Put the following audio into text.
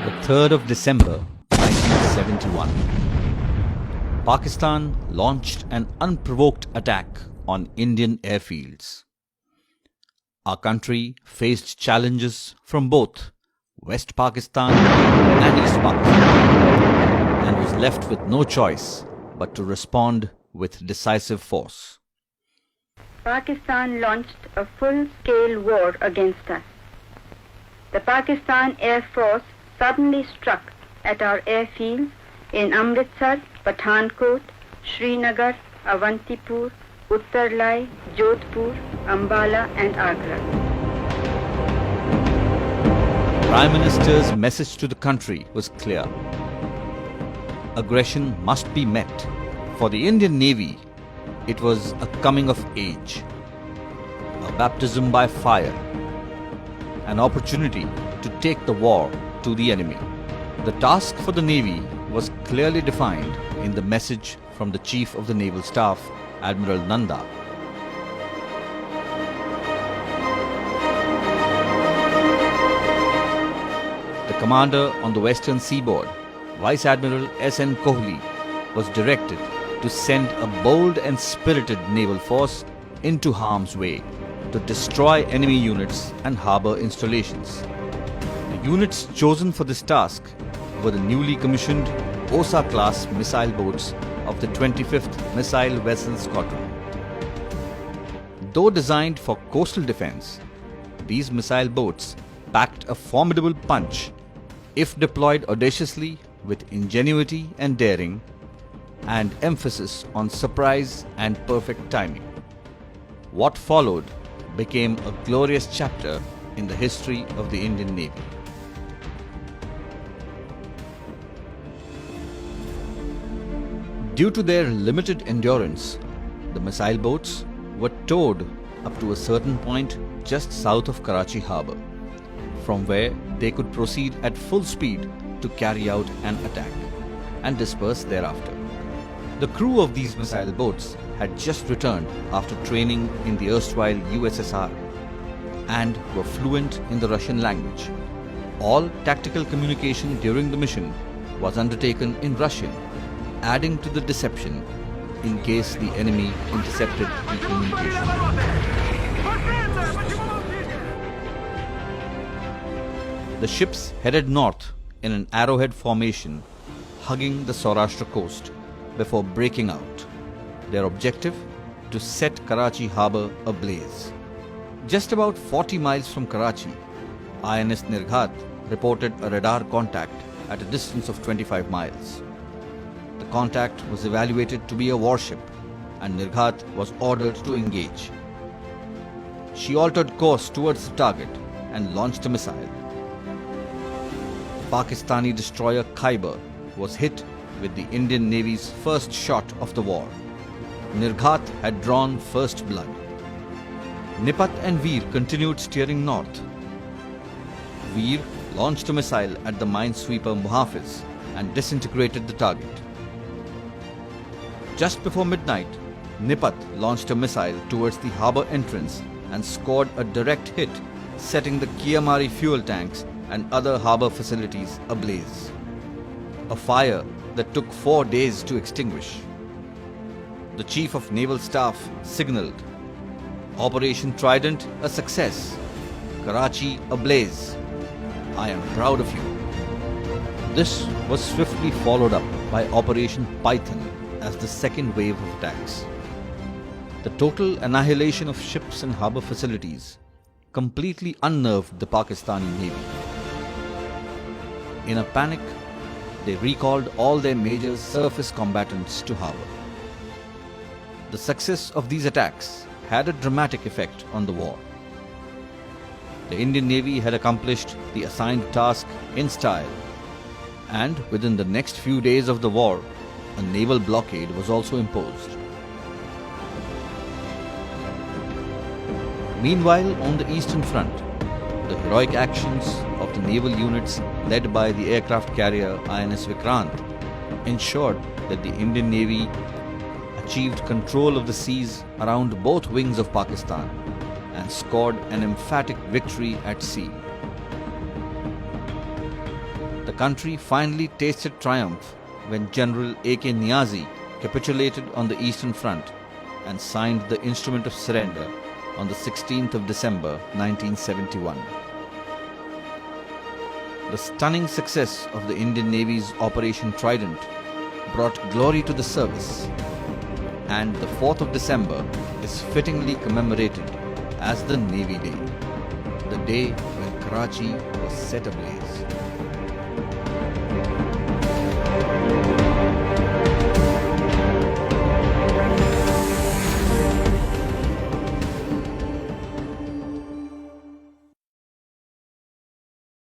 The 3rd of December 1971. Pakistan launched an unprovoked attack on Indian airfields. Our country faced challenges from both West Pakistan and East Pakistan and was left with no choice but to respond with decisive force. Pakistan launched a full-scale war against us. The Pakistan Air Force suddenly struck at our airfields in Amritsar, Pathankot, Srinagar, Avantipur, Uttarlai, Jodhpur, Ambala and Agra. Prime Minister's message to the country was clear. Aggression must be met. For the Indian Navy, it was a coming of age, a baptism by fire, an opportunity to take the war to the enemy. The task for the Navy was clearly defined in the message from the Chief of the Naval Staff, Admiral Nanda. The commander on the western seaboard, Vice Admiral S.N. Kohli, was directed to send a bold and spirited naval force into harm's way to destroy enemy units and harbour installations. The units chosen for this task were the newly commissioned Osa-class missile boats of the 25th Missile Vessel Squadron. Though designed for coastal defence, these missile boats packed a formidable punch if deployed audaciously with ingenuity and daring, and emphasis on surprise and perfect timing. What followed became a glorious chapter in the history of the Indian Navy. Due to their limited endurance, the missile boats were towed up to a certain point just south of Karachi harbour, from where they could proceed at full speed to carry out an attack and disperse thereafter. The crew of these missile boats had just returned after training in the erstwhile USSR and were fluent in the Russian language. All tactical communication during the mission was undertaken in Russian, adding to the deception in case the enemy intercepted the communication. The ships headed north in an arrowhead formation, hugging the Saurashtra coast before breaking out. Their objective? To set Karachi harbour ablaze. Just about 40 miles from Karachi, INS Nirghat reported a radar contact at a distance of 25 miles. The contact was evaluated to be a warship and Nirghat was ordered to engage. She altered course towards the target and launched a missile. The Pakistani destroyer Khyber was hit with the Indian Navy's first shot of the war. Nirghat had drawn first blood. Nipat and Veer continued steering north. Veer launched a missile at the minesweeper Muhafiz and disintegrated the target. Just before midnight, Nipat launched a missile towards the harbour entrance and scored a direct hit, setting the Kiamari fuel tanks and other harbour facilities ablaze. A fire that took 4 days to extinguish. The Chief of Naval Staff signalled, "Operation Trident a success, Karachi ablaze. I am proud of you." This was swiftly followed up by Operation Python as the second wave of attacks. The total annihilation of ships and harbour facilities completely unnerved the Pakistani Navy. In a panic, they recalled all their major surface combatants to harbour. The success of these attacks had a dramatic effect on the war. The Indian Navy had accomplished the assigned task in style, and within the next few days of the war, a naval blockade was also imposed. Meanwhile, on the Eastern Front, the heroic actions of the naval units led by the aircraft carrier INS Vikrant ensured that the Indian Navy achieved control of the seas around both wings of Pakistan and scored an emphatic victory at sea. The country finally tasted triumph when General A.K. Niazi capitulated on the Eastern Front and signed the Instrument of Surrender on the 16th of December 1971. The stunning success of the Indian Navy's Operation Trident brought glory to the service, and the 4th of December is fittingly commemorated as the Navy Day, the day when Karachi was set ablaze.